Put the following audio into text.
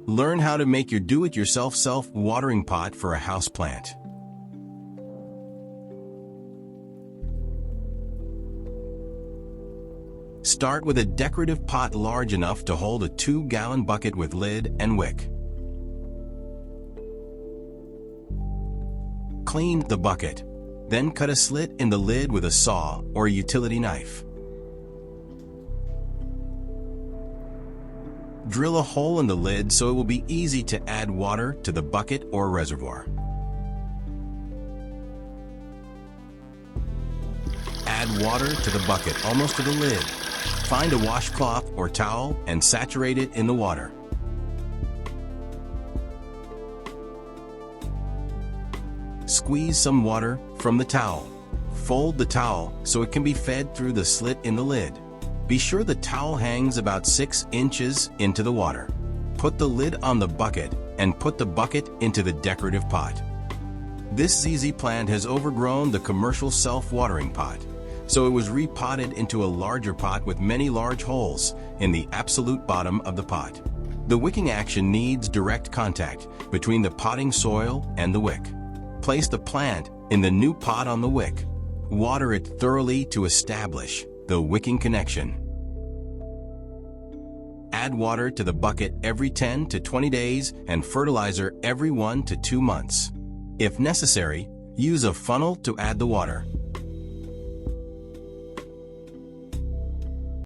Learn how to make your do-it-yourself self-watering pot for a houseplant. Start with a decorative pot large enough to hold a 2-gallon bucket with lid and wick. Clean the bucket. Then cut a slit in the lid with a saw or a utility knife. Drill a hole in the lid so it will be easy to add water to the bucket or reservoir. Add water to the bucket almost to the lid. Find a washcloth or towel and saturate it in the water. Squeeze some water from the towel. Fold the towel so it can be fed through the slit in the lid. Be sure the towel hangs about 6 inches into the water. Put the lid on the bucket and put the bucket into the decorative pot. This ZZ plant has overgrown the commercial self-watering pot, so it was repotted into a larger pot with many large holes in the absolute bottom of the pot. The wicking action needs direct contact between the potting soil and the wick. Place the plant in the new pot on the wick. Water it thoroughly to establish the wicking connection. Add water to the bucket every 10 to 20 days and fertilizer every 1 to 2 months. If necessary, use a funnel to add the water.